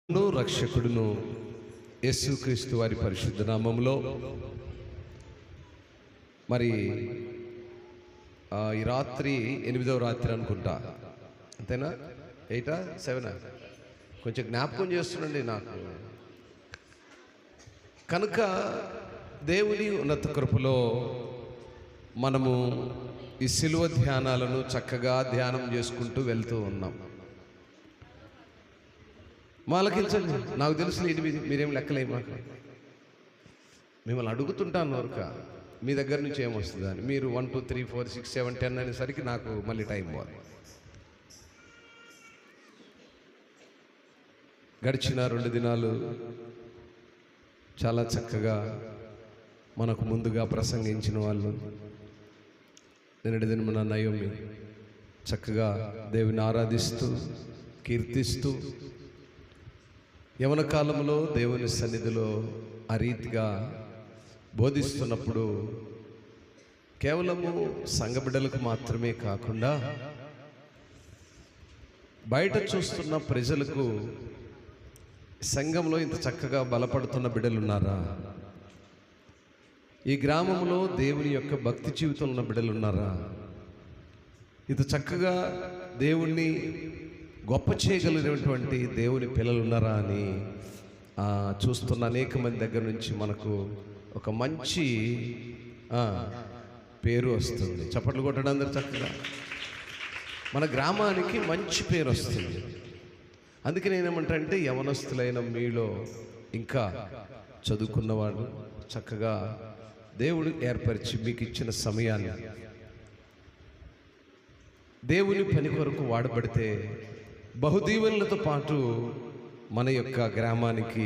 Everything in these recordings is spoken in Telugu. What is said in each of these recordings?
రక్షకుడును యేసుక్రీస్తు వారి పరిశుద్ధ నామములో మరి ఈ రాత్రి 8వ రాత్రి అనుకుంటా, అంతేనా? 8 7 కొంచెం జ్ఞాపకం చేస్తుండండి నాకు. కనుక దేవుని ఉన్నత కృపలో మనము ఈ సిలువ ధ్యానాలను చక్కగా ధ్యానం చేసుకుంటూ వెళ్తూ ఉన్నాం. మాలకించండి, నాకు తెలుసు మీరేం లెక్కలేము. మిమ్మల్ని అడుగుతుంటాను వరక మీ దగ్గర నుంచి ఏమొస్తుందా అని. మీరు 1 2 3 4 6 7 10 అనేసరికి నాకు మళ్ళీ టైం పోవాలి. గడిచిన 2 దినాలు చాలా చక్కగా మనకు ముందుగా ప్రసంగించిన వాళ్ళు నిన్నటి దినమున నయోమి చక్కగా దేవుని ఆరాధిస్తూ కీర్తిస్తూ యవన కాలంలో దేవుని సన్నిధిలో ఆ రీతిగా బోధిస్తున్నప్పుడు కేవలము సంఘ బిడ్డలకు మాత్రమే కాకుండా బయట చూస్తున్న ప్రజలకు సంఘంలో ఇంత చక్కగా బలపడుతున్న బిడ్డలు ఉన్నారా, ఈ గ్రామంలో దేవుని యొక్క భక్తి జీవితంలో ఉన్న బిడ్డలు ఉన్నారా, ఇంత చక్కగా దేవుణ్ణి గొప్ప చేయగలిగినటువంటి దేవుని పిల్లలు ఉన్నారా అని చూస్తున్న అనేక మంది దగ్గర నుంచి మనకు ఒక మంచి పేరు వస్తుంది. చప్పట్లు కొట్టడం అందరూ చక్కగా మన గ్రామానికి మంచి పేరు వస్తుంది. అందుకే నేనేమంటే యవనస్తులైన మీలో ఇంకా చదువుకున్నవాడు చక్కగా దేవుడు ఏర్పరిచి మీకు ఇచ్చిన సమయాన్ని దేవుని పని కొరకు వాడబడితే బహుదీవెనలతో పాటు మన యొక్క గ్రామానికి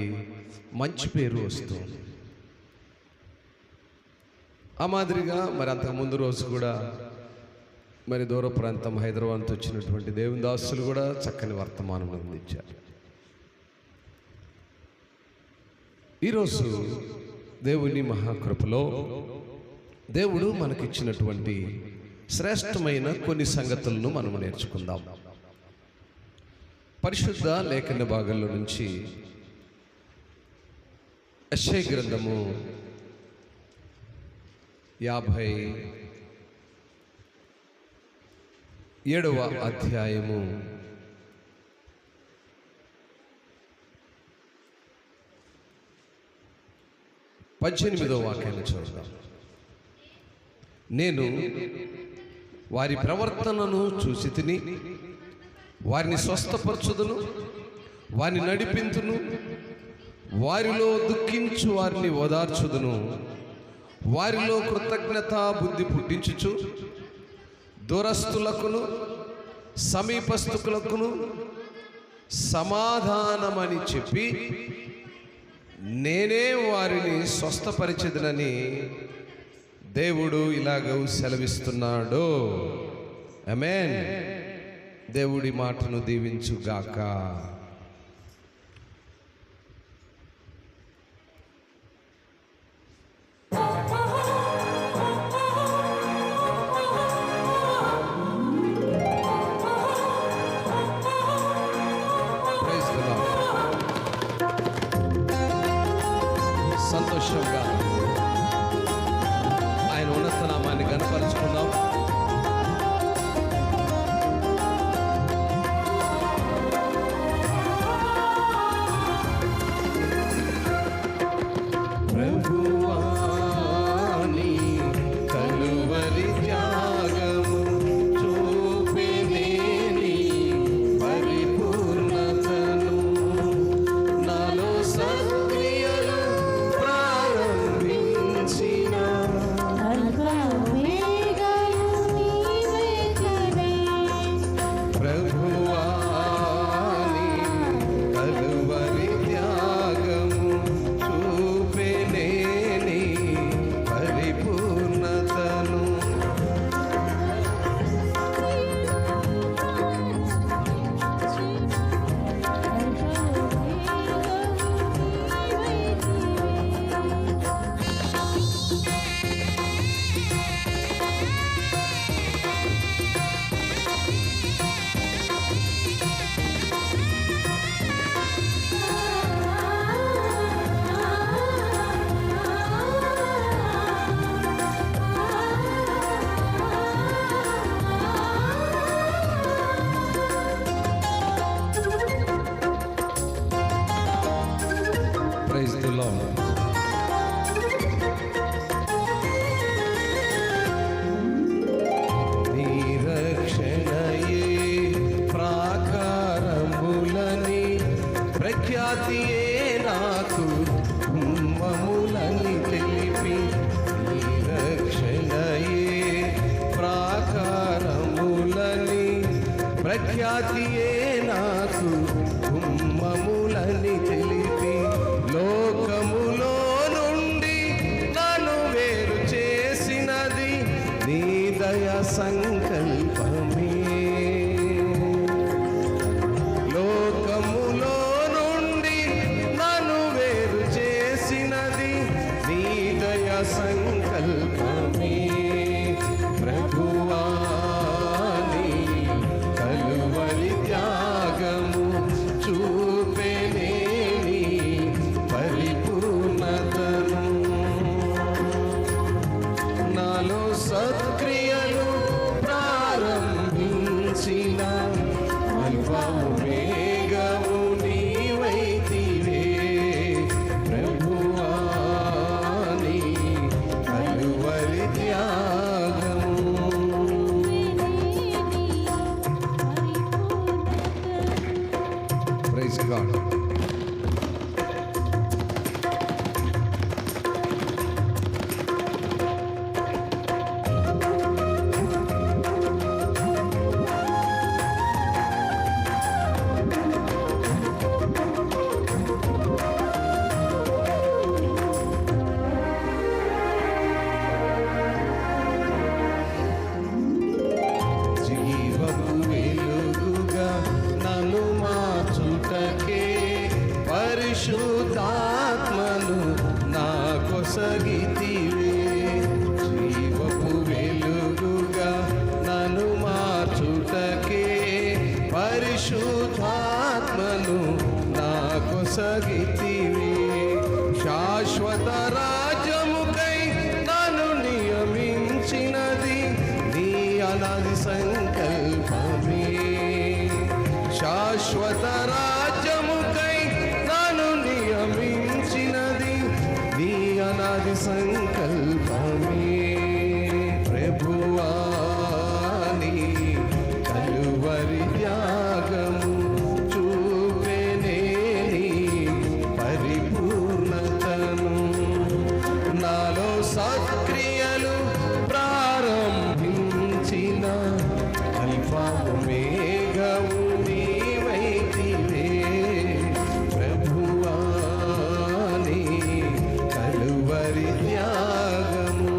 మంచి పేరు వస్తుంది. ఆ మాదిరిగా మరి అంతకుముందు రోజు కూడా మరి దూర ప్రాంతం హైదరాబాద్ వచ్చినటువంటి దేవుని దాసులు కూడా చక్కని వర్తమానం అందించారు. ఈరోజు దేవుని మహాకృపలో దేవుడు మనకిచ్చినటువంటి శ్రేష్టమైన కొన్ని సంగతులను మనం నేర్చుకుందాం. పరిశుద్ధ లేఖన భాగంలో నుంచి యెషయా గ్రంథము 57వ అధ్యాయము 18వ వాక్యాన్ని చూద్దాం. నేను వారి ప్రవర్తనను చూసి తిని వారిని స్వస్థపరచుదును, వారిని నడిపించును, వారిలో దుఃఖించు వారిని ఓదార్చుదును, వారిలో కృతజ్ఞత బుద్ధి పుట్టించుచు దూరస్తులకును సమీపస్తుకులకును సమాధానమని చెప్పి నేనే వారిని స్వస్థపరిచెదనని దేవుడు ఇలాగ సెలవిస్తున్నాడు. ఆమేన్. దేవుడి మాటను దీవించుగాక. సంతోషంగా ఆయన ఉన్నత నామాన్ని గణపరుచుకుందాం. నాలో సత్క్రియలు ప్రారంభ ప్రైజ్ ది లార్డ్. నిరక్షణయే ప్రాకారములని ప్రఖ్యాతియే నాకు గుమ్మములని తెలిపి, నిరక్షణయే ప్రాకారములని ప్రఖ్యాతియే నాకు గుమ్మములని తెలిపి, లోకములో నుండి నన్ను వేరు చేసినది నీ దయా సంకల్పమే. లోకములో నుండి నన్ను వేరు చేసినది నీ దయా సంకల్పమే. ప్రభువా నీ కలువరి త్యాగము చూపెనే నీ పరిపూర్ణతను. నాలో సత్క్రియలు ప్రారంభించిన అల్ఫావు మేఘము నీవైతివే. ప్రభువా నీ కలువరి త్యాగము. Praise God. జీవపు వెలుగుగా నన్ను మార్చుటకే పరిశుద్ధాత్మను నాకొసగితివే. జీవపు వెలుగుగా నన్ను మార్చుటకే పరిశుద్ధాత్మను నాకొసగితివే. శాశ్వత రాజ్యముకై నన్ను నియమించినది నీ అనాది సంకల్పమే. శాశ్వత రాజ్యముకై నన్ను నియమించినది నీ అనాది సంకల్పమే. ప్రభువా నీ కలువరి త్యాగము చూపెనే నీ పరిపూర్ణతను. నాలో సత్క్రియలు ప్రారంభించిన అల్ఫావు మేఘము నీవైతివే. ప్రభువా నీ కలువరి త్యాగము.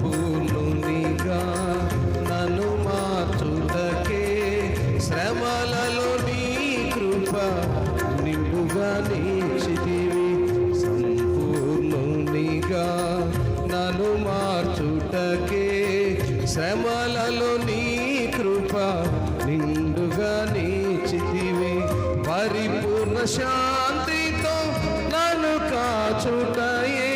సంపూర్ణునిగా నన్ను మార్చుటకే శ్రమలలో నీ కృప నింపుగా నీచితివి. సంపూర్ణునిగా నన్ను మార్చుటకే శ్రమలలో నీ కృప నిండుగా నీచితివి. పరిపూర్ణ శాంతితో నన్ను కాచుటయే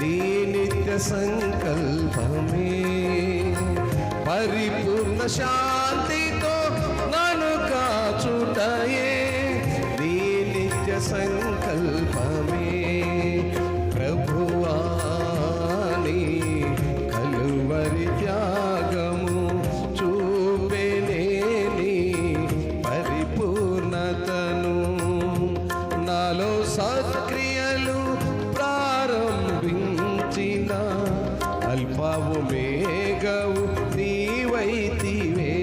నీ నిత్య సంకల్పమే. పరిపూర్ణ శాంతితో నన్ను కాచుటయే నీ నిత్య సంకల్పమే. ప్రభువా నీ కలువరి త్యాగము చూపెనే నీ పరిపూర్ణతను. నాలో సత్క్రియలు ప్రారంభించిన అల్ఫావు మేఘవు నీవైతివే.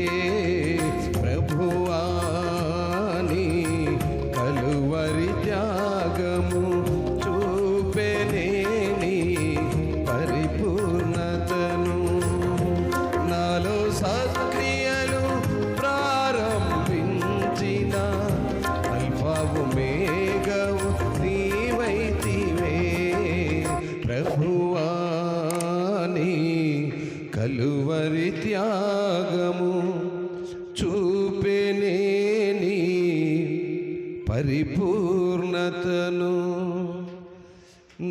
పరిపూర్ణతను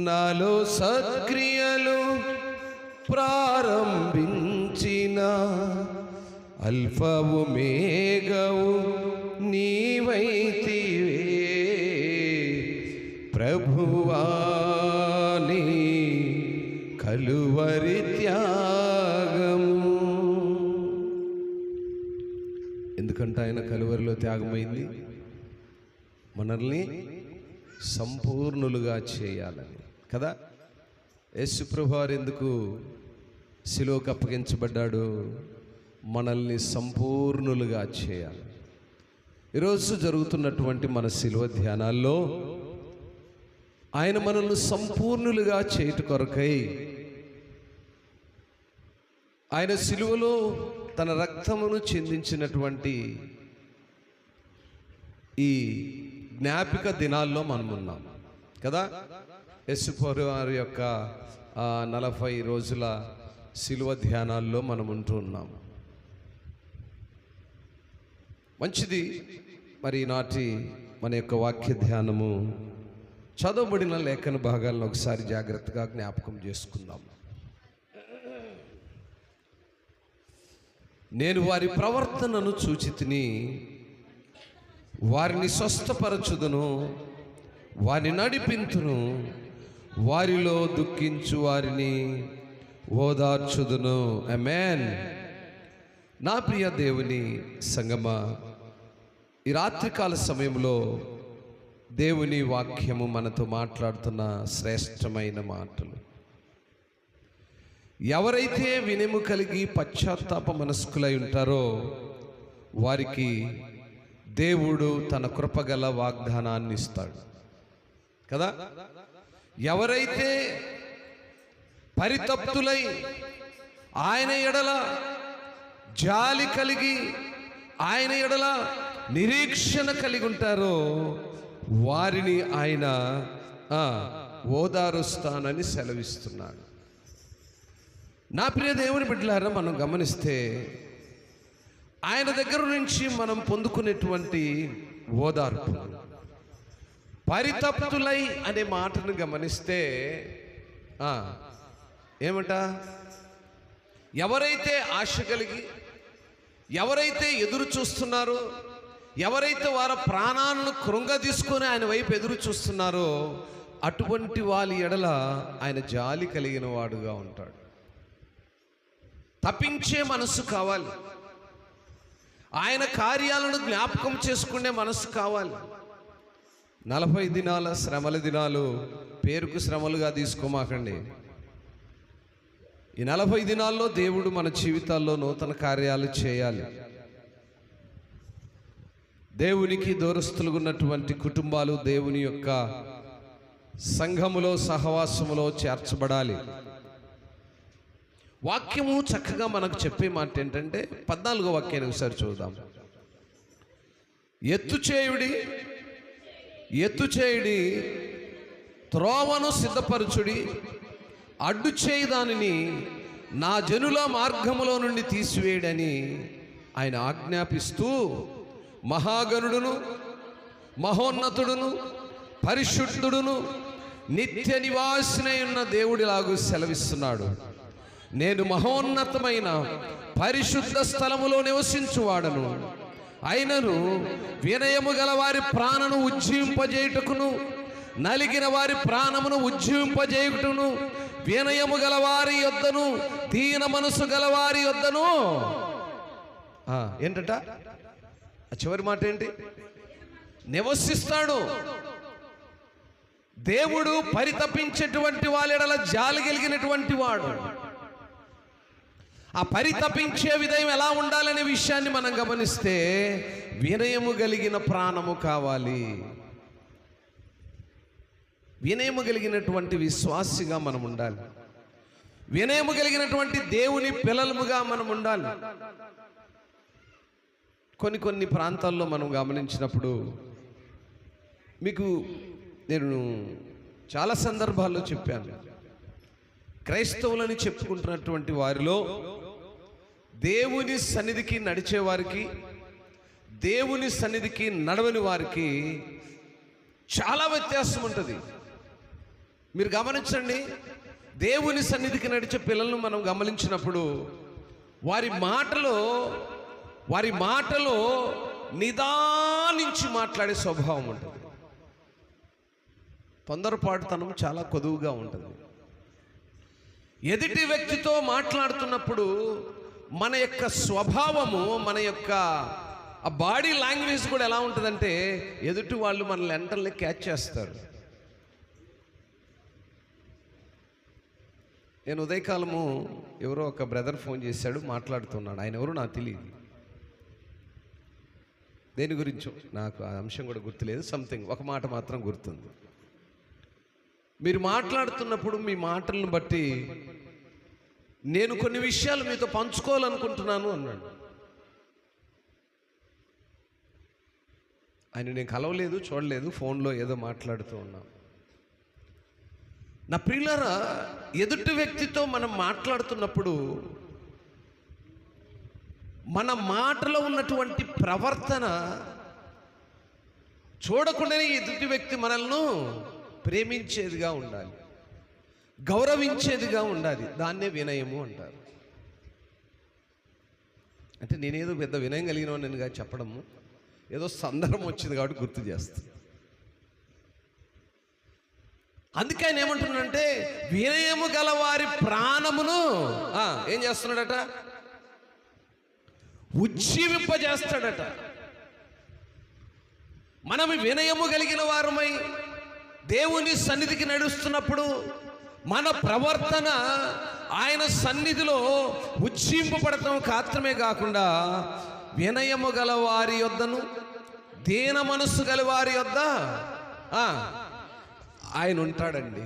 నాలో సత్క్రియలు ప్రారంభించిన అల్ఫవు మేఘవు నీవైతివే ప్రభువాని కలువరి త్యాగము. ఎందుకంటే ఆయన కలువరిలో త్యాగమైంది మనల్ని సంపూర్ణులుగా చేయాలని కదా. యేసుప్రభు వారు ఎందుకు శిలువకు అప్పగించబడ్డాడు? మనల్ని సంపూర్ణులుగా చేయాలి. ఈరోజు జరుగుతున్నటువంటి మన శిలువ ధ్యానాల్లో ఆయన మనల్ని సంపూర్ణులుగా చేయుట కొరకై ఆయన శిలువలో తన రక్తమును చిందించినటువంటి ఈ జ్ఞాపిక దినాల్లో మనం ఉన్నాం కదా. యేసుప్రభు వారి యొక్క 40 రోజుల శిలువ ధ్యానాల్లో మనం ఉంటూ ఉన్నాం. మంచిది. మరి ఈనాటి మన యొక్క వాక్య ధ్యానము చదవబడిన లేఖన భాగాలను ఒకసారి జాగ్రత్తగా జ్ఞాపకం చేసుకుందాం. నేను వారి ప్రవర్తనను చూచితిని, వారిని స్వస్థపరచుదును, వారిని నడిపించును, వారిలో దుఃఖించు వారిని ఓదార్చుదును. ఆమేన్. నా ప్రియ దేవుని సంగమా, ఈ రాత్రికాల సమయంలో దేవుని వాక్యము మనతో మాట్లాడుతున్న శ్రేష్టమైన మాటలు. ఎవరైతే వినయము కలిగి పశ్చాత్తాప మనస్కులై ఉంటారో వారికి దేవుడు తన కృపగల వాగ్దానాన్ని ఇస్తాడు కదా. ఎవరైతే పరితప్తులై ఆయన ఎడల జాలి కలిగి ఆయన ఎడల నిరీక్షణ కలిగి ఉంటారో వారిని ఆయన ఓదారుస్తానని సెలవిస్తున్నాడు. నా ప్రియ దేవుని బిడ్డలారా, మనం గమనిస్తే ఆయన దగ్గర నుంచి మనం పొందుకునేటువంటి ఓదార్పు, పరితప్తులై అనే మాటను గమనిస్తే ఏమంట, ఎవరైతే ఆశ కలిగి ఎవరైతే ఎదురు చూస్తున్నారో, ఎవరైతే వారి ప్రాణాలను కృంగదీసుకొని ఆయన వైపు ఎదురు చూస్తున్నారో అటువంటి వాళ్ళ ఎడల ఆయన జాలి కలిగిన వాడుగా ఉంటాడు. తప్పించే మనసు కావాలి, ఆయన కార్యాలను జ్ఞాపకం చేసుకునే మనసు కావాలి. 40 దినాల శ్రమల దినాలు పేరుకు శ్రమలుగా తీసుకోమాకండి. ఈ 40 దినాల్లో దేవుడు మన జీవితాల్లో నూతన కార్యాలు చేయాలి. దేవునికి దూరస్తులుగా ఉన్నటువంటి కుటుంబాలు దేవుని యొక్క సంఘములో సహవాసములో చేర్చబడాలి. వాక్యము చక్కగా మనకు చెప్పే మాట ఏంటంటే 14వ వాక్యాన్ని ఒకసారి చూద్దాం. ఎత్తు చేయుడి, త్రోవను సిద్ధపరచుడి, అడ్డు చేయి దానిని నా జనుల మార్గములో నుండి తీసివేయడని ఆయన ఆజ్ఞాపిస్తూ మహాగణుడును మహోన్నతుడును పరిశుద్ధుడును నిత్య నివాసినై ఉన్న దేవుడిలాగు సెలవిస్తున్నాడు. నేను మహోన్నతమైన పరిశుద్ధ స్థలములో నివసించువాడను, అయినను వినయము గల వారి ప్రాణను ఉజ్జీవింపజేయుటకును, నలిగిన వారి ప్రాణమును ఉజ్జీవింపజేయుటను, వినయము గల వారి యొద్దను దీన మనసు గల వారి యొద్దను. ఏంటట ఆ చివరి మాట ఏంటి? నివసిస్తాడు. దేవుడు పరితపించేటువంటి వాళ్ళ జాలి కలిగినటువంటి వాడు. ఆ పరితపించే విధయం ఎలా ఉండాలనే విషయాన్ని మనం గమనిస్తే వినయము కలిగిన ప్రాణము కావాలి. వినయము కలిగినటువంటి విశ్వాసిగా మనం ఉండాలి. వినయము కలిగినటువంటి దేవుని పిల్లలుగా మనం ఉండాలి. కొన్ని ప్రాంతాల్లో మనం గమనించినప్పుడు మీకు నేను చాలా సందర్భాల్లో చెప్పాను, క్రైస్తవులని చెప్పుకుంటున్నటువంటి వారిలో దేవుని సన్నిధికి నడిచేవారికి, దేవుని సన్నిధికి నడవని వారికి చాలా వ్యత్యాసం ఉంటుంది. మీరు గమనించండి, దేవుని సన్నిధికి నడిచే పిల్లలను మనం గమనించినప్పుడు వారి మాటలో నిదానించి మాట్లాడే స్వభావం ఉంటుంది. తొందరపాటుతనం చాలా కొదువుగా ఉంటుంది. ఎదుటి వ్యక్తితో మాట్లాడుతున్నప్పుడు మన యొక్క స్వభావము, మన యొక్క ఆ బాడీ లాంగ్వేజ్ కూడా ఎలా ఉంటుందంటే ఎదుటి వాళ్ళు మనల్ని వెంటనే క్యాచ్ చేస్తారు. నేను ఉదయకాలము ఎవరో ఒక బ్రదర్ ఫోన్ చేశాడు, మాట్లాడుతున్నాడు. ఆయన ఎవరో నాకు తెలియదు, దేని గురించో నాకు ఆ అంశం కూడా గుర్తులేదు. సంథింగ్ ఒక మాట మాత్రం గుర్తుంది. మీరు మాట్లాడుతున్నప్పుడు మీ మాటలను బట్టి నేను కొన్ని విషయాలు మీతో పంచుకోవాలనుకుంటున్నాను అన్నాడు. ఆయన నేను కలవలేదు, చూడలేదు, ఫోన్లో ఏదో మాట్లాడుతూ ఉన్నాం. నా ప్రియులారా, ఎదుటి వ్యక్తితో మనం మాట్లాడుతున్నప్పుడు మన మాటలో ఉన్నటువంటి ప్రవర్తన చూడకుండానే ఎదుటి వ్యక్తి మనల్ని ప్రేమించేదిగా ఉండాలి, గౌరవించేదిగా ఉండాలి. దాన్నే వినయము అంటారు. అంటే నేనేదో పెద్ద వినయం కలిగిన నేనుగా చెప్పడము, ఏదో సందర్భం వచ్చింది కాబట్టి గుర్తు చేస్తాను. అందుకే ఆయన ఏమంటున్నాడంటే వినయము గల వారి ప్రాణమును ఏం చేస్తున్నాడట? ఉజ్జీవింపజేస్తాడట. మనం వినయము కలిగిన వారమై దేవుని సన్నిధికి నడుస్తున్నప్పుడు మన ప్రవర్తన ఆయన సన్నిధిలో ఉజ్జీంపబడటం మాత్రమే కాకుండా వినయము గల వారి యొద్దను దీన మనస్సు గల వారి యొద్ద ఆయన ఉంటాడండి.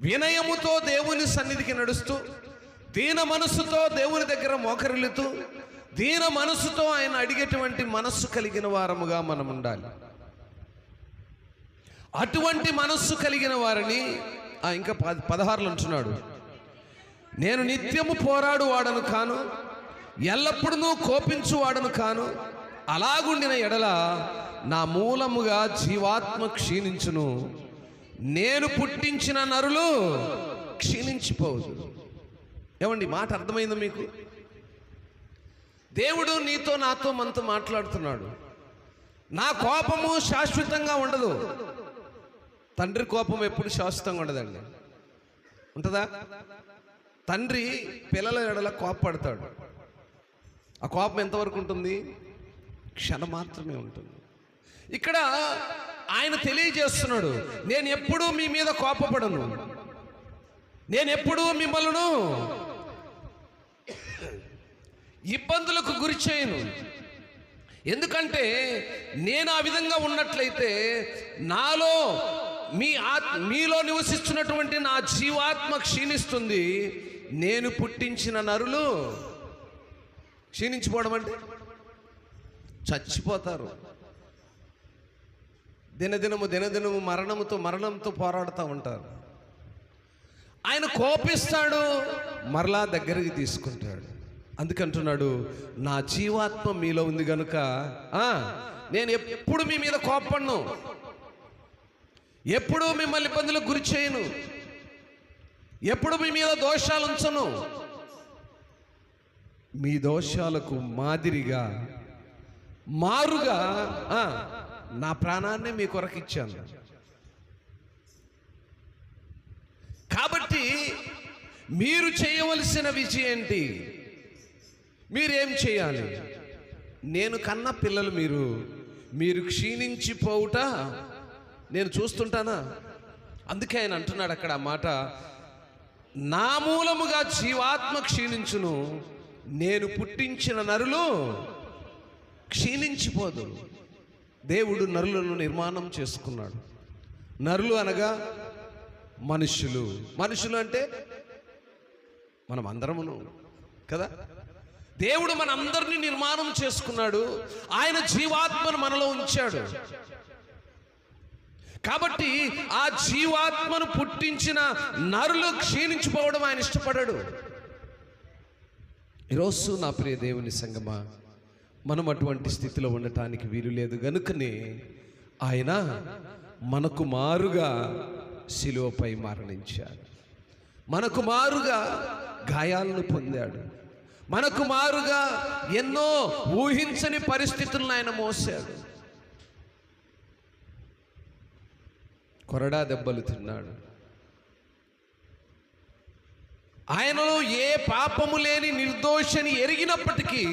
వినయముతో దేవుని సన్నిధికి నడుస్తూ, దీన మనస్సుతో దేవుని దగ్గర మోకరిల్లుతూ, దీన మనస్సుతో ఆయన అడిగేటువంటి మనస్సు కలిగిన వారముగా మనం ఉండాలి. అటువంటి మనస్సు కలిగిన వారిని ఇంకా 16 అంటున్నాడు, నేను నిత్యము పోరాడు వాడను కాను, ఎల్లప్పుడూ కోపించు వాడను కాను, అలాగుండిన ఎడల నా మూలముగా జీవాత్మ క్షీణించును, నేను పుట్టించిన నరులు క్షీణించిపోదు. ఏమండి, మాట అర్థమైందా మీకు? దేవుడు నీతో నాతో మనతో మాట్లాడుతున్నాడు. నా కోపము శాశ్వతంగా ఉండదు. తండ్రి కోపం ఎప్పుడు శాశ్వతంగా ఉండదండి. ఉంటుందా? తండ్రి పిల్లల ఎడల కోపపడతాడు. ఆ కోపం ఎంతవరకు ఉంటుంది? క్షణం మాత్రమే ఉంటుంది. ఇక్కడ ఆయన తెలియజేస్తున్నాడు, నేను ఎప్పుడూ మీ మీద కోపపడను, నేను ఎప్పుడూ మిమ్మల్ని ఇబ్బందులకు గురి చేయను. ఎందుకంటే నేను ఆ విధంగా ఉన్నట్లయితే నాలో మీలో నివసిస్తున్నటువంటి నా జీవాత్మ క్షీణిస్తుంది. నేను పుట్టించిన నరులు క్షీణించిపోవడం అంటే చచ్చిపోతారు. దినదినము మరణంతో పోరాడుతూ ఉంటారు. ఆయన కోపిస్తాడు, మరలా దగ్గరికి తీసుకుంటాడు. అందుకంటున్నాడు, నా జీవాత్మ మీలో ఉంది కనుక నేను ఎప్పుడు మీ మీద కోపపడను, ఎప్పుడు మిమ్మల్ని ఇబ్బందులకు గురి చేయను, ఎప్పుడు మీ మీద దోషాలు ఉంచను. మీ దోషాలకు మారుగా నా ప్రాణాన్ని మీ కొరకు ఇచ్చాను. కాబట్టి మీరు చేయవలసిన విజయం ఏంటి? మీరేం చేయాలి? నేను కన్న పిల్లలు మీరు క్షీణించిపోవుట నేను చూస్తుంటానా? అందుకే ఆయన అంటున్నాడు అక్కడ ఆ మాట, నా మూలముగా జీవాత్మ క్షీణించును, నేను పుట్టించిన నరులు క్షీణించిపోదు. దేవుడు నరులను నిర్మాణం చేసుకున్నాడు. నరులు అనగా మనుషులు అంటే మనం అందరమును కదా. దేవుడు మన అందరినీ నిర్మాణం చేసుకున్నాడు. ఆయన జీవాత్మను మనలో ఉంచాడు. కాబట్టి ఆ జీవాత్మను పుట్టించిన నరులు క్షీణించిపోవడం ఆయన ఇష్టపడాడు. ఈరోజు నా ప్రియ దేవుని సంగమా, మనం అటువంటి స్థితిలో ఉండటానికి వీలు లేదు గనుకనే ఆయన మనకు మారుగా శిలువపై మరణించాడు, మనకు మారుగా గాయాలను పొందాడు, మనకు మారుగా ఎన్నో ఊహించని పరిస్థితులను ఆయన మోసాడు, కొరడా దెబ్బలు తిన్నాడు. ఆయనలో ఏ పాపము లేని నిర్దోషని ఎరిగినప్పటికీ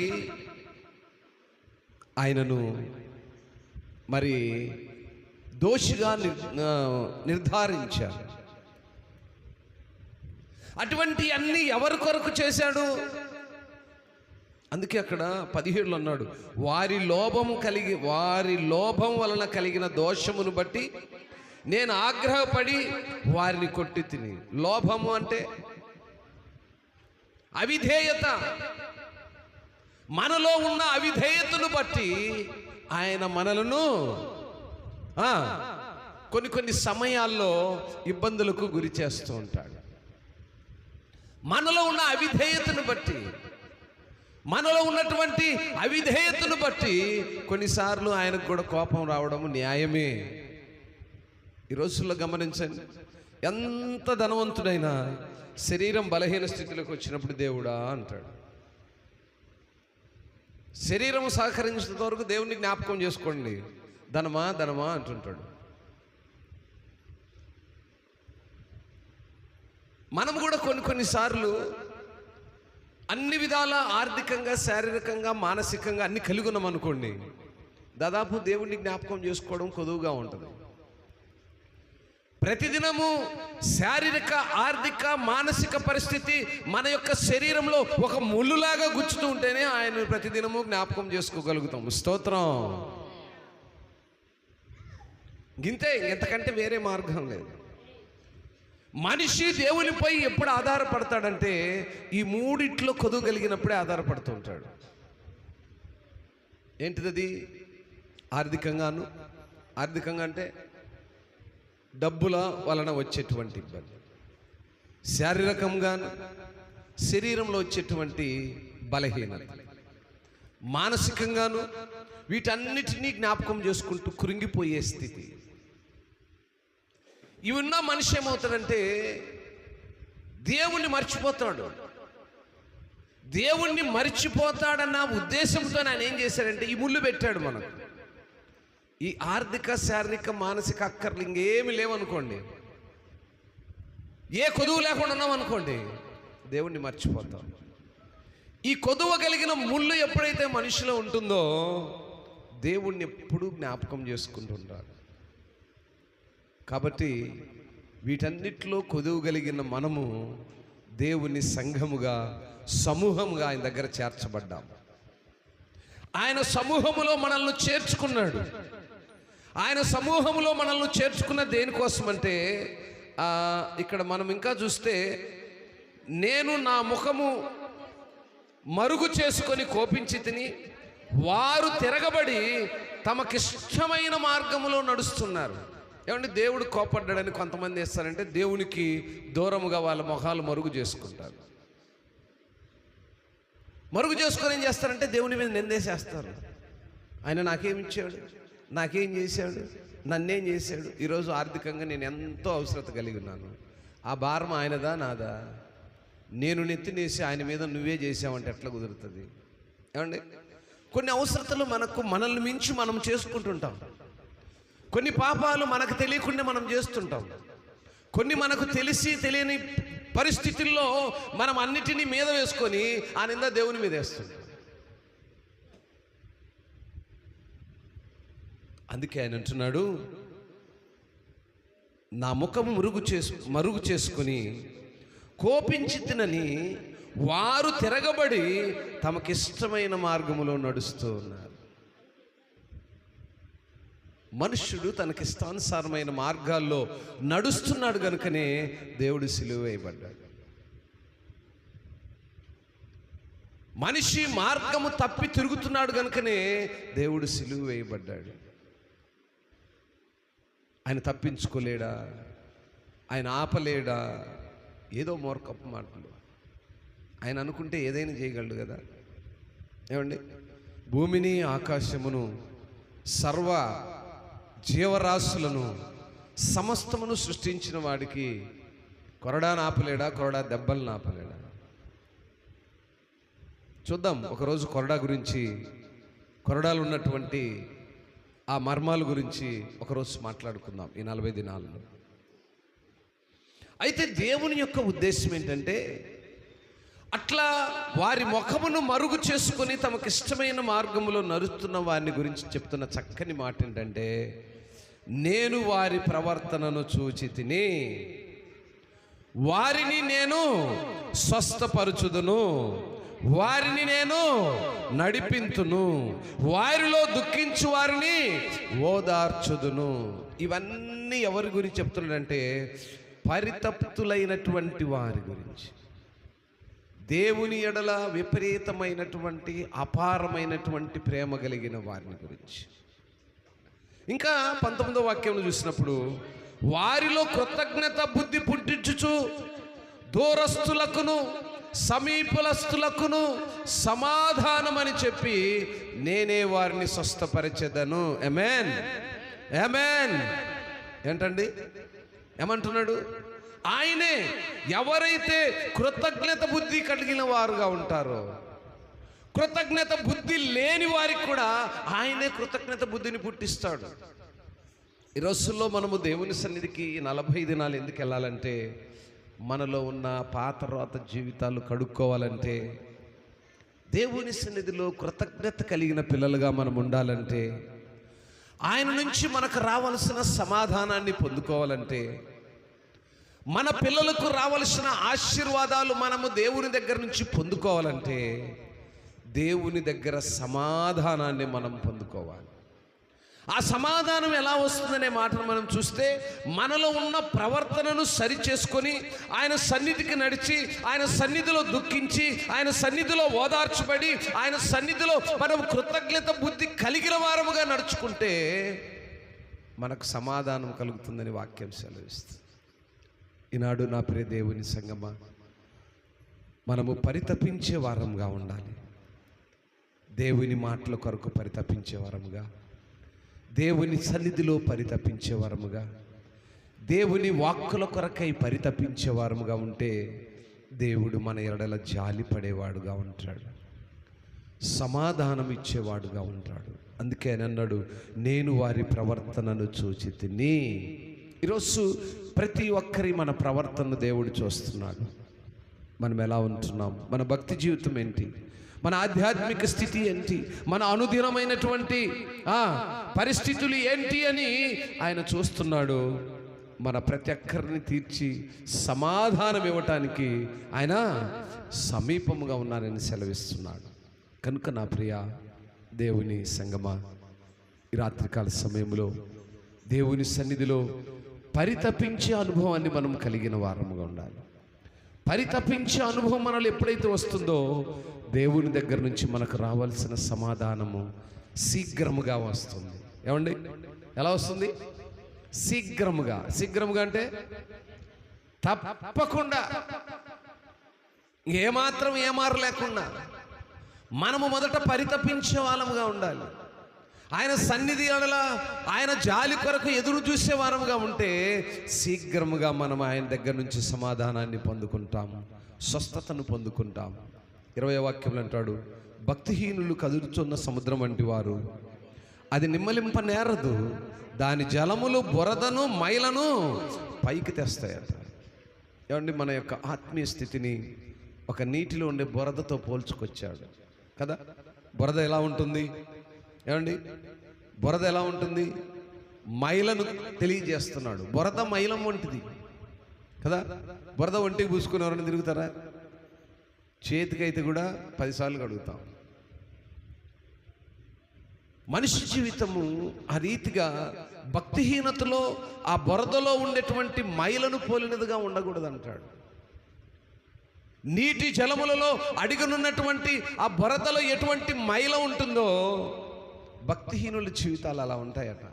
ఆయనను మరి దోషిగా నిర్ధారించారు. అటువంటి అన్ని ఎవరి కొరకు చేశాడు? అందుకే అక్కడ 17లో అన్నాడు, వారి లోభం వలన కలిగిన దోషమును బట్టి నేను ఆగ్రహపడి వారిని కొట్టి తిని. లోభము అంటే అవిధేయత. మనలో ఉన్న అవిధేయతను బట్టి ఆయన మనలను కొన్ని సమయాల్లో ఇబ్బందులకు గురి చేస్తూ ఉంటాడు. మనలో ఉన్న అవిధేయతను బట్టి, మనలో ఉన్నటువంటి అవిధేయతను బట్టి కొన్నిసార్లు ఆయనకు కూడా కోపం రావడము న్యాయమే. ఈ రోజుల్లో గమనించండి, ఎంత ధనవంతుడైనా శరీరం బలహీన స్థితిలోకి వచ్చినప్పుడు దేవుడా అంటాడు. శరీరం సహకరించినంత వరకు దేవుణ్ణి జ్ఞాపకం చేసుకోండి, ధనమా ధనమా అంటుంటాడు. మనం కూడా కొన్నిసార్లు అన్ని విధాల ఆర్థికంగా, శారీరకంగా, మానసికంగా అన్ని కలిగి ఉన్నాం అనుకోండి, దాదాపు దేవుణ్ణి జ్ఞాపకం చేసుకోవడం కొదువుగా ఉంటుంది. ప్రతిదినము శారీరక, ఆర్థిక, మానసిక పరిస్థితి మన యొక్క శరీరంలో ఒక ముళ్ళులాగా గుచ్చుతూ ఉంటేనే ఆయన ప్రతిదినము జ్ఞాపకం చేసుకోగలుగుతాం. స్తోత్రం. గింతే, ఎంతకంటే వేరే మార్గం లేదు. మనిషి దేవునిపై ఎప్పుడు ఆధారపడతాడంటే ఈ మూడిట్లో కొదువు కలిగినప్పుడే ఆధారపడుతూ ఉంటాడు. ఏంటిది? ఆర్థికంగా అంటే డబ్బుల వలన వచ్చేటువంటి ఇబ్బంది, శారీరకంగాను శరీరంలో వచ్చేటువంటి బలహీనత, మానసికంగాను వీటన్నిటినీ జ్ఞాపకం చేసుకుంటూ కృంగిపోయే స్థితి. ఇవి ఉన్న మనిషి ఏమవుతాడంటే దేవుణ్ణి మర్చిపోతాడు. దేవుణ్ణి మర్చిపోతాడన్న ఉద్దేశంతో ఆయన ఏం చేశాడంటే ఈ ముళ్ళు పెట్టాడు మనకు. ఈ ఆర్థిక, శారీరక, మానసిక అక్కర్లు ఇంకేమి లేవనుకోండి, ఏ కొదువు లేకుండా ఉన్నాం అనుకోండి, దేవుణ్ణి మర్చిపోతాం. ఈ కొదువ కలిగిన ముళ్ళు ఎప్పుడైతే మనిషిలో ఉంటుందో దేవుణ్ణి ఎప్పుడూ జ్ఞాపకం చేసుకుంటుంటాడు. కాబట్టి వీటన్నిటిలో కొదువు కలిగిన మనము దేవుని సంఘముగా, సమూహముగా ఆయన దగ్గర చేర్చబడ్డాము. ఆయన సమూహములో మనల్ని చేర్చుకున్నాడు. ఆయన సమూహములో మనల్ని చేర్చుకున్న దేనికోసమంటే ఇక్కడ మనం ఇంకా చూస్తే, నేను నా ముఖము మరుగు చేసుకొని కోపించి తిని వారు తిరగబడి తమకిష్టమైన మార్గములో నడుస్తున్నారు. ఏమంటే దేవుడు కోపడ్డాడని కొంతమంది చేస్తారంటే దేవునికి దూరముగా వాళ్ళ ముఖాలు మరుగు చేసుకుంటారు. మరుగు చేసుకొని ఏం చేస్తారంటే దేవుని మీద నిందేసేస్తారు. ఆయన నాకేమిచ్చాడు, నాకేం చేశాడు, నన్నేం చేశాడు. ఈరోజు ఆర్థికంగా నేను ఎంతో అవసరత కలిగి ఉన్నాను, ఆ భారం ఆయనదా నాదా? నేను నెత్తినేసి ఆయన మీద నువ్వే చేసావంటే ఎట్లా కుదురుతుంది? ఏమండి, కొన్ని అవసరతలు మనల్ని మించి మనం చేసుకుంటుంటాం. కొన్ని పాపాలు మనకు తెలియకుండా మనం చేస్తుంటాం. కొన్ని మనకు తెలిసి తెలియని పరిస్థితుల్లో మనం అన్నిటినీ మీద వేసుకొని ఆ నింద దేవుని మీద వేస్తుంటాం. అందుకే ఆయన అంటున్నాడు, నా ముఖము మరుగు చేసుకుని కోపించి తినని వారు తిరగబడి తమకిష్టమైన మార్గములో నడుస్తూ ఉన్నారు. మనుష్యుడు తనకిష్టానుసారమైన మార్గాల్లో నడుస్తున్నాడు కనుకనే దేవుడు సిలువ వేయబడ్డాడు. మనిషి మార్గము తప్పి తిరుగుతున్నాడు కనుకనే దేవుడు సిలువ వేయబడ్డాడు. ఆయన తప్పించుకోలేడా? ఆయన ఆపలేడా? ఏదో మూర్ఖపు మాటలు. ఆయన అనుకుంటే ఏదైనా చేయగలడు కదా. ఏమండి, భూమిని ఆకాశమును సర్వ జీవరాశులను సమస్తమును సృష్టించిన వాడికి కొరడా నాపలేడా, కొరడా దెబ్బలు నాపలేడా? చూద్దాం ఒకరోజు కొరడా గురించి, కొరడాలు ఉన్నటువంటి ఆ మర్మాల గురించి ఒకరోజు మాట్లాడుకుందాం ఈ 40 దినాల్లో. అయితే దేవుని యొక్క ఉద్దేశం ఏంటంటే, అట్లా వారి ముఖమును మరుగు చేసుకొని తమకిష్టమైన మార్గంలో నడుస్తున్న వారిని గురించి చెప్తున్న చక్కని మాట ఏంటంటే, నేను వారి ప్రవర్తనను చూచి తిని వారిని నేను స్వస్థపరచుదును, వారిని నేను నడిపింతును, వారిలో దుఃఖించు వారిని ఓదార్చుదును. ఇవన్నీ ఎవరి గురించి చెప్తున్నాడంటే, పరితప్తులైనటువంటి వారి గురించి, దేవుని ఎడల విపరీతమైనటువంటి అపారమైనటువంటి ప్రేమ కలిగిన వారిని గురించి. ఇంకా 19వ వాక్యంలో చూసినప్పుడు, వారిలో కృతజ్ఞత బుద్ధి పుట్టించుచు దూరస్తులకును సమీపస్థులకును సమాధానమని చెప్పి నేనే వారిని స్వస్థపరిచెదను. ఆమేన్, ఆమేన్. ఏంటండి ఏమంటున్నాడు? ఆయనే ఎవరైతే కృతజ్ఞత బుద్ధి కలిగిన వారుగా ఉంటారో, కృతజ్ఞత బుద్ధి లేని వారికి కూడా ఆయనే కృతజ్ఞత బుద్ధిని పుట్టిస్తాడు. ఈ రోజుల్లో మనము దేవుని సన్నిధికి 40 దినాలు ఎందుకు వెళ్ళాలంటే, మనలో ఉన్న పాత రోత జీవితాలు కడుక్కోవాలంటే, దేవుని సన్నిధిలో కృతజ్ఞత కలిగిన పిల్లలుగా మనం ఉండాలంటే, ఆయన నుంచి మనకు రావాల్సిన సమాధానాన్ని పొందుకోవాలంటే, మన పిల్లలకు రావాల్సిన ఆశీర్వాదాలు మనము దేవుని దగ్గర నుంచి పొందుకోవాలంటే, దేవుని దగ్గర సమాధానాన్ని మనం పొందుకోవాలి. ఆ సమాధానం ఎలా వస్తుందనే మాటను మనం చూస్తే, మనలో ఉన్న ప్రవర్తనను సరి చేసుకొని ఆయన సన్నిధికి నడిచి, ఆయన సన్నిధిలో దుఃఖించి, ఆయన సన్నిధిలో ఓదార్చబడి, ఆయన సన్నిధిలో మనం కృతజ్ఞత బుద్ధి కలిగిన వారముగా నడుచుకుంటే మనకు సమాధానం కలుగుతుందని వాక్యం సెలవిస్తుంది. ఈనాడు నా ప్రియ దేవుని సంగమా, మనము పరితపించే వారంగా ఉండాలి. దేవుని మాటల కొరకు పరితపించే వారముగా, దేవుని సన్నిధిలో పరితపించే వారముగా, దేవుని వాక్కుల కొరకై పరితపించే వారముగా ఉంటే దేవుడు మన ఎడల జాలి పడేవాడుగా ఉంటాడు, సమాధానం ఇచ్చేవాడుగా ఉంటాడు. అందుకే ఆయన అన్నాడు, నేను వారి ప్రవర్తనను చూచి తిని. ఈరోజు ప్రతి ఒక్కరి మన ప్రవర్తనను దేవుడు చూస్తున్నాడు. మనం ఎలా ఉంటున్నాం, మన భక్తి జీవితం ఏంటి, మన ఆధ్యాత్మిక స్థితి ఏంటి, మన అనుదినమైనటువంటి పరిస్థితులు ఏంటి అని ఆయన చూస్తున్నాడు. మన ప్రతి ఒక్కరిని తీర్చి సమాధానం ఇవ్వటానికి ఆయన సమీపముగా ఉన్నారని సెలవిస్తున్నాడు. కనుక నా ప్రియ దేవుని సంగమా, ఈ రాత్రికాల సమయంలో దేవుని సన్నిధిలో పరితపించే అనుభవాన్ని మనం కలిగిన వారముగా ఉండాలి. పరితపించే అనుభవం మనలో ఎప్పుడైతే వస్తుందో, దేవుని దగ్గర నుంచి మనకు రావాల్సిన సమాధానము శీఘ్రముగా వస్తుంది. ఏమండి, ఎలా వస్తుంది? శీఘ్రముగా. శీఘ్రముగా అంటే తప్పకుండా, ఏమాత్రం ఏమారు లేకుండా మనము మొదట పరితపించే వాళ్ళముగా ఉండాలి. ఆయన సన్నిధి అడల ఆయన జాలి కొరకు ఎదురు చూసే వారముగా ఉంటే శీఘ్రముగా మనం ఆయన దగ్గర నుంచి సమాధానాన్ని పొందుకుంటాము, స్వస్థతను పొందుకుంటాము. 20వ వాక్యంలో అంటాడు, భక్తిహీనులు కదులుచున్న సముద్రం వంటి వారు, అది నిమ్మలింప నేరదు, దాని జలములు బురదను మైలను పైకి తెస్తాయట. ఏమండి, మన యొక్క ఆత్మీయ స్థితిని ఒక నీటిలో ఉండే బురదతో పోల్చుకొచ్చాడు కదా. బురద ఎలా ఉంటుంది? ఏమండి, బురద ఎలా ఉంటుంది? మైలను తెలియజేస్తున్నాడు. బురద మైలం వంటిది కదా. బురద ఒంటికి పూసుకుని ఎవరైనా తిరుగుతారా? చేతికైతే కూడా 10 సార్లు కడుగుతాం. మనిషి జీవితము ఆ రీతిగా భక్తిహీనతలో ఆ బురదలో ఉండేటువంటి మైలను పోలినదిగా ఉండకూడదు అంటాడు. నీటి జలములలో అడిగనున్నటువంటి ఆ బురదలో ఎటువంటి మైల ఉంటుందో భక్తిహీనుల జీవితాలు అలా ఉంటాయట.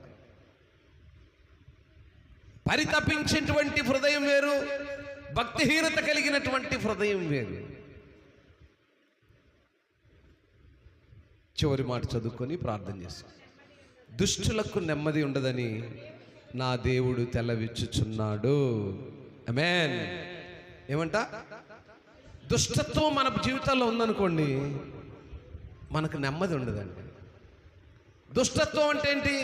పరితపించేటువంటి హృదయం వేరు, భక్తిహీనత కలిగినటువంటి హృదయం వేరు. చివరి మాట చదువుకొని ప్రార్థన చేస్తాం. దుష్టులకు నెమ్మది ఉండదని నా దేవుడు తెల్లవిచ్చుచున్నాడు. ఆమేన్. ఏమంట? దుష్టత్వం మన జీవితాల్లో ఉందనుకోండి, మనకు నెమ్మది ఉండదండి. దుష్టత్వం అంటే ఏంటి?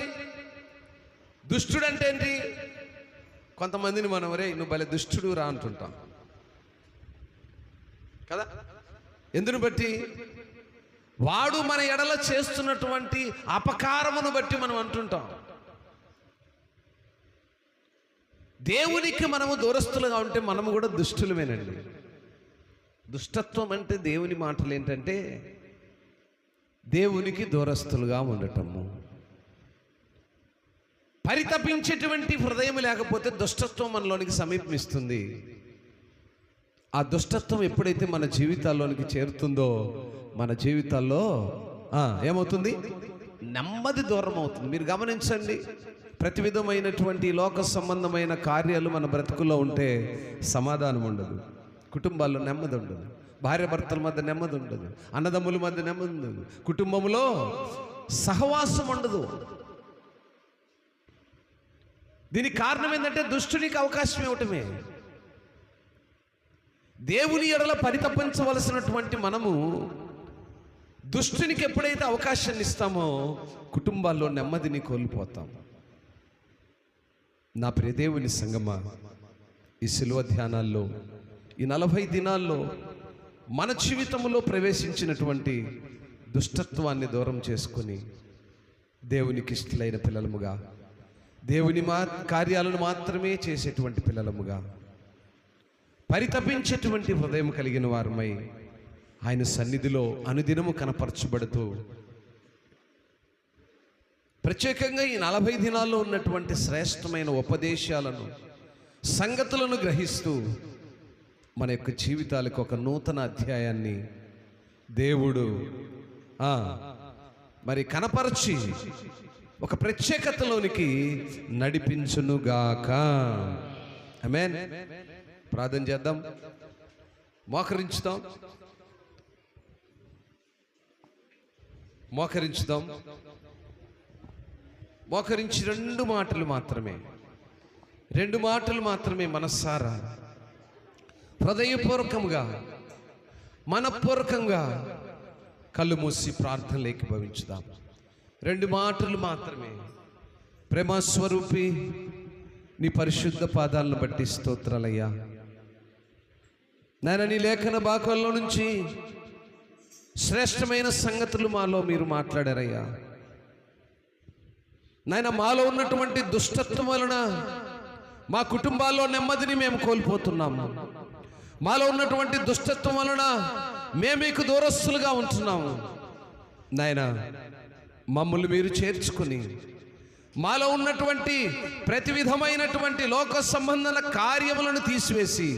దుష్టుడు అంటే ఏంటి? కొంతమందిని మనం రే నువ్వు భలే దుష్టుడు రా అంటుంటాం కదా. ఎందును బట్టి? వాడు మన ఎడల చేస్తున్నటువంటి అపకారమును బట్టి మనం అంటుంటాం. దేవునికి మనము దూరస్తులుగా ఉంటే మనము కూడా దుష్టులమేనండి. దుష్టత్వం అంటే దేవుని మాటలు ఏంటంటే దేవునికి దూరస్తులుగా ఉండటము. పరితపించేటువంటి హృదయం లేకపోతే దుష్టత్వం మనలోనికి సమీపిస్తుంది. ఆ దుష్టత్వం ఎప్పుడైతే మన జీవితాల్లోనికి చేరుతుందో మన జీవితాల్లో ఏమవుతుంది? నెమ్మది దూరం అవుతుంది. మీరు గమనించండి, ప్రతి విధమైనటువంటి లోక సంబంధమైన కార్యాలు మన బ్రతుకుల్లో ఉంటే సమాధానం ఉండదు, కుటుంబాల్లో నెమ్మది ఉండదు, భార్యాభర్తల మధ్య నెమ్మది ఉండదు, అన్నదమ్ముల మధ్య నెమ్మది ఉండదు, కుటుంబంలో సహవాసం ఉండదు. దీనికి కారణం ఏంటంటే దుష్టునికి అవకాశం ఇవ్వటమే. దేవుని ఎడల పరితపించవలసినటువంటి మనము దుష్టునికి ఎప్పుడైతే అవకాశాన్ని ఇస్తామో కుటుంబాల్లో నెమ్మదిని కోల్పోతాం. నా ప్రియ దేవుని సంగమా, ఈ శిలువ ధ్యానాల్లో ఈ 40 దినాల్లో మన జీవితంలో ప్రవేశించినటువంటి దుష్టత్వాన్ని దూరం చేసుకొని దేవునికి ఇష్టలైన పిల్లలముగా, దేవుని కార్యాలను మాత్రమే చేసేటువంటి పిల్లలముగా, పరితపించేటువంటి హృదయం కలిగిన వారమై ఆయన సన్నిధిలో అనుదినము కనపరచబడుతూ, ప్రత్యేకంగా ఈ 40 దినాల్లో ఉన్నటువంటి శ్రేష్టమైన ఉపదేశాలను, సంగతులను గ్రహిస్తూ మన యొక్క జీవితాలకు ఒక నూతన అధ్యాయాన్ని దేవుడు మరి కనపరచి ఒక ప్రత్యేకతలోనికి నడిపించునుగాక. ఆమేన్. ప్రార్థన చేద్దాం, మోకరించుదాం, మోకరించి 2 మాటలు మాత్రమే మనస్సారా హృదయపూర్వకంగా మనపూర్వకంగా కళ్ళు మూసి ప్రార్థనలోకి భవించుదాం. 2 మాటలు మాత్రమే. ప్రేమస్వరూపి, నీ పరిశుద్ధ పాదాలను బట్టి స్తోత్రాలయ్యా. నాయన, నీ లేఖన భాగంలో నుంచి శ్రేష్టమైన సంగతులు మాలో మీరు మాట్లాడారయ్యా. నాయన, మాలో ఉన్నటువంటి దుష్టత్వం వలన మా కుటుంబాల్లో నెమ్మదిని మేము కోల్పోతున్నాము. మాలో ఉన్నటువంటి దుష్టత్వం వలన మేము మీకు దూరస్తులుగా ఉంటున్నాము. నాయన, మమ్మల్ని మీరు చేర్చుకుని మాలో ఉన్నటువంటి ప్రతి విధమైనటువంటి లోక సంబంధన కార్యములను తీసివేసి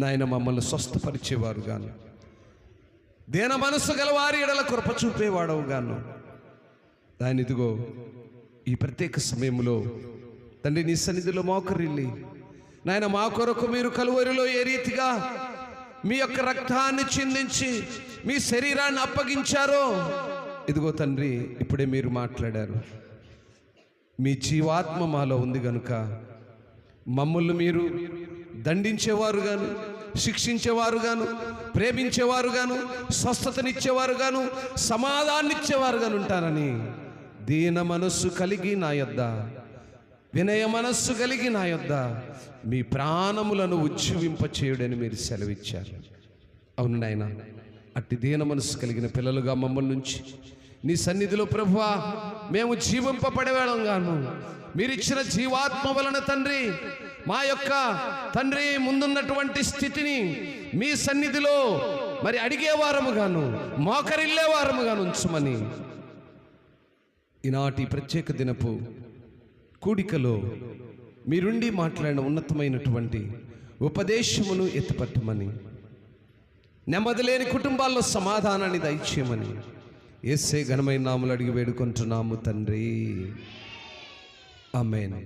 నాయన మమ్మల్ని స్వస్థపరిచేవారు గాను, దేన మనస్సు గలవారి ఎడల కృప చూపేవాడవు గాను. దాని ఇదిగో ఈ ప్రత్యేక సమయంలో తండ్రి నీ సన్నిధిలో మోకరిల్లి నాయన మా కొరకు మీరు కలువరిలో ఏ రీతిగా మీ యొక్క రక్తాన్ని చిందించి మీ శరీరాన్ని అప్పగించారో, ఇదిగో తండ్రి ఇప్పుడే మీరు మాట్లాడారు. మీ జీవాత్మ మాలో ఉంది గనుక మమ్మల్ని మీరు దండించేవారు గాను, శిక్షించేవారు గాను, ప్రేమించేవారు గాను, స్వస్థతనిచ్చేవారు గాను, సమాధానాన్నిచ్చేవారు గాను ఉంటారని దీన మనస్సు కలిగి నా యొద్ద, వినయ మనస్సు కలిగి నా యొద్ద మీ ప్రాణములను ఉజ్జీవింపచేయుడని మీరు సెలవిచ్చారు. అవును నాయన, అట్టి దీన మనస్సు కలిగిన పిల్లలుగా మమ్మల్ని నుంచి నీ సన్నిధిలో ప్రభువా మేము జీవింపబడేవాళ్ళంగాను, మీరిచ్చిన జీవాత్మ వలన తండ్రి మా యొక్క తండ్రి ముందున్నటువంటి స్థితిని మీ సన్నిధిలో మరి అడిగేవారముగాను, మోకరిల్లేవారముగాను ఉంచుమని ఈనాటి ప్రత్యేక దినపు కూడికలో మీరుండి మాట్లాడిన ఉన్నతమైనటువంటి ఉపదేశమును ఎత్తుపట్టమని, నెమ్మది లేని కుటుంబాల్లో సమాధానాన్ని దయచేయమని యేసే ఘనమైన నామములో అడిగి వేడుకుంటున్నాము తండ్రి. ఆమేన్.